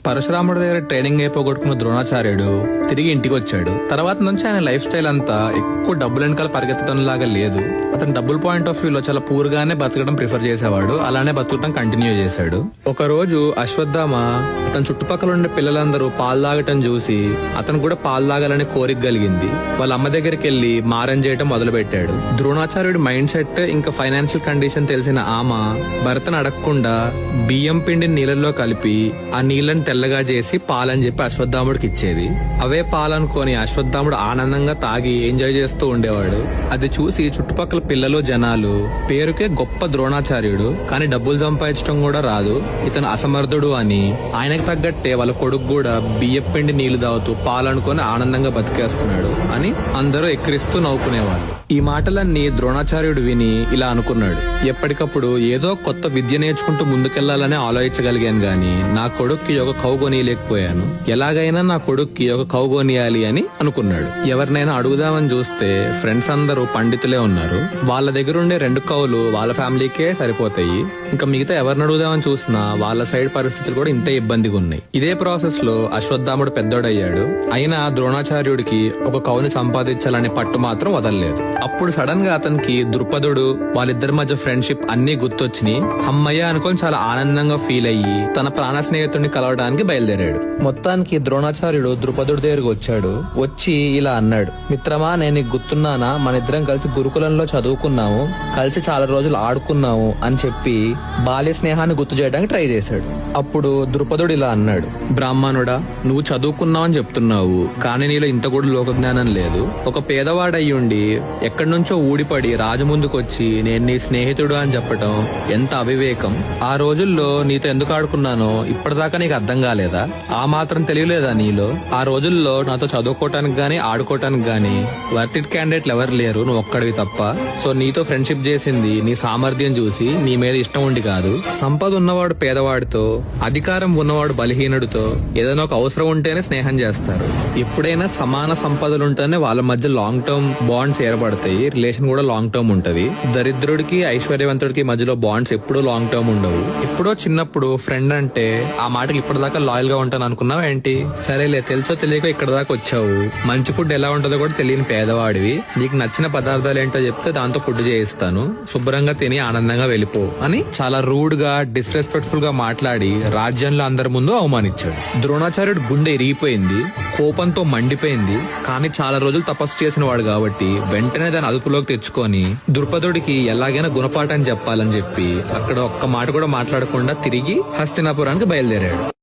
పరశురాముడి దగ్గర ట్రైనింగ్ అయిపోగొట్టుకున్న ద్రోణాచార్యుడు తిరిగి ఇంటికి వచ్చాడు. తర్వాత నుంచి ఆయన లైఫ్ స్టైల్ అంతా ఎక్కువ డబ్బులు వెనకాల పరిగెత్తడం లాగా లేదు. అతను డబ్బుల్ పాయింట్ ఆఫ్ వ్యూలో చాలా పూర్ గానే బతకడం ప్రిఫర్ చేసేవాడు. అలానే బతకడం కంటిన్యూ చేశాడు. ఒక రోజు అశ్వత్థామ అతని చుట్టుపక్కల ఉండే పిల్లలందరూ పాలు తాగటం చూసి అతను కూడా పాలు తాగాలనే కోరిక కలిగింది. వాళ్ళ అమ్మ దగ్గరికి వెళ్లి మారం చేయటం మొదలు పెట్టాడు. ద్రోణాచార్యుడి మైండ్ సెట్ ఇంకా ఫైనాన్షియల్ కండిషన్ తెలిసిన ఆమె భర్తను అడగకుండా బియ్యం పిండిని నీళ్ళల్లో కలిపి ఆ నీళ్ళని తెల్లగా చేసి పాలని చెప్పి అశ్వత్థాముడికి ఇచ్చేది. అవే పాలనుకొని అశ్వత్థాముడు ఆనందంగా తాగి ఎంజాయ్ చేస్తూ ఉండేవాడు. అది చూసి చుట్టుపక్కల పిల్లలు జనాలు పేరుకే గొప్ప ద్రోణాచార్యుడు కానీ డబ్బులు సంపాదించడం కూడా రాదు, ఇతను అసమర్థుడు అని ఆయనకు తగ్గట్టే వాళ్ళ కొడుకు కూడా బియ్యం పిండి నీళ్లు తాగుతూ పాలనుకొని ఆనందంగా బతికేస్తున్నాడు అని అందరూ ఎక్కిరిస్తూ నవ్వుకునేవాళ్ళు. ఈ మాటలన్నీ ద్రోణాచార్యుడు విని ఇలా అనుకున్నాడు, ఎప్పటికప్పుడు ఏదో కొత్త విద్య నేర్చుకుంటూ ముందుకెళ్లాలని ఆలోచించగలిగాను గాని నా కొడుక్కి ఒక కౌ కొనియలేకపోయాను. ఎలాగైనా నా కొడుక్కి ఒక కౌ కొనియాలి అని అనుకున్నాడు. ఎవరినైనా అడుగుదామని చూస్తే ఫ్రెండ్స్ అందరూ పండితులే ఉన్నారు. వాళ్ళ దగ్గర ఉండే 2 కౌలు వాళ్ళ ఫ్యామిలీకే సరిపోతాయి. ఇంకా మిగతా ఎవరిని అడుగుదామని చూసినా వాళ్ళ సైడ్ పరిస్థితులు కూడా ఇంతే ఇబ్బందిగా ఉన్నాయి. ఇదే ప్రాసెస్ లో అశ్వత్థాముడు పెద్దోడయ్యాడు. అయినా ద్రోణాచార్యుడికి ఒక కౌని సంపాదించాలనే పట్టు మాత్రం వదలలేదు. అప్పుడు సడన్ గా అతనికి ద్రుపదుడు వాళ్ళిద్దరి మధ్య ఫ్రెండ్షిప్ అన్ని గుర్తొచ్చినాయి. అమ్మయ్య అనుకొని చాలా ఆనందంగా ఫీల్ అయ్యి తన ప్రాణ స్నేహితుడిని కలవడానికి బయలుదేరాడు. మొత్తానికి ద్రోణాచార్యుడు ద్రుపదుడి దగ్గరకు వచ్చాడు. వచ్చి ఇలా అన్నాడు, మిత్రమా నేను నీకు గుర్తున్నానా, మన ఇద్దరం కలిసి గురుకులంలో చదువుకున్నాము, కలిసి చాలా రోజులు ఆడుకున్నాము అని చెప్పి బాల్య స్నేహాన్ని గుర్తు చేయడానికి ట్రై చేశాడు. అప్పుడు ద్రుపదుడు ఇలా అన్నాడు, బ్రాహ్మణుడా నువ్వు చదువుకున్నావు అని చెప్తున్నావు కానీ నీలో ఇంత కూడా లోక జ్ఞానం లేదు. ఒక పేదవాడయ్యుండి ఎక్కడి నుంచో ఊడిపడి రాజు ముందుకొచ్చి నేను నీ స్నేహితుడు అని చెప్పటం ఎంత అవివేకం. ఆ రోజుల్లో నీతో ఎందుకు ఆడుకున్నానో ఇప్పటిదాకా నీకు అర్థం కాలేదా? ఆ మాత్రం తెలియలేదా నీలో? ఆ రోజుల్లో నాతో చదువుకోవటానికి గానీ ఆడుకోవటానికి గానీ వర్తిట్ క్యాండిడేట్లు ఎవరు లేరు, నువ్వు ఒక్కడివి తప్ప. సో నీతో ఫ్రెండ్షిప్ చేసింది నీ సామర్థ్యం చూసి, నీ మీద ఇష్టం ఉండి కాదు. సంపద ఉన్నవాడు పేదవాడితో, అధికారం ఉన్నవాడు బలహీనుడితో ఏదైనా ఒక అవసరం ఉంటేనే స్నేహం చేస్తారు. ఎప్పుడైనా సమాన సంపదలుంటేనే వాళ్ళ మధ్య లాంగ్ టర్మ్ బాండ్స్ ఏర్పడతాయి, రిలేషన్ కూడా లాంగ్ టర్మ్ ఉంటది. దరిద్రుడికి ఐశ్వర్యవంతుడికి మధ్యలో బాండ్స్ ఎప్పుడూ లాంగ్ టర్మ్ ఉండవు. ఎప్పుడో చిన్నప్పుడు ఫ్రెండ్ అంటే ఆ మాటకి ఇప్పటిదాకా లాయల్ గా ఉంటాను అనుకున్నావు ఏంటి? సరేలే, తెలుసో తెలియక ఇక్కడ దాకా వచ్చావు. మంచి ఫుడ్ ఎలా ఉంటుందో కూడా తెలియని పేదవాడివి. నీకు నచ్చిన పదార్థాలు ఏంటో చెప్తే దాంతో ఫుడ్ చేయిస్తాను, శుభ్రంగా తిని ఆనందంగా వెళ్ళిపో అని చాలా రూడ్ గా డిస్రెస్పెక్ట్ఫుల్ గా మాట్లాడి రాజ్యంలో అందరి ముందు అవమానించాడు. ద్రోణాచార్యుడు గుండె ఇరిగిపోయింది, కోపంతో మండిపోయింది. కానీ చాలా రోజులు తపస్సు చేసిన వాడు కాబట్టి వెంటనే దాన్ని అదుపులోకి తెచ్చుకొని ద్రుపదుడికి ఎలాగైనా గుణపాఠం చెప్పాలని చెప్పి అక్కడ ఒక్క మాట కూడా మాట్లాడకుండా తిరిగి హస్తినాపురానికి బయలుదేరాడు.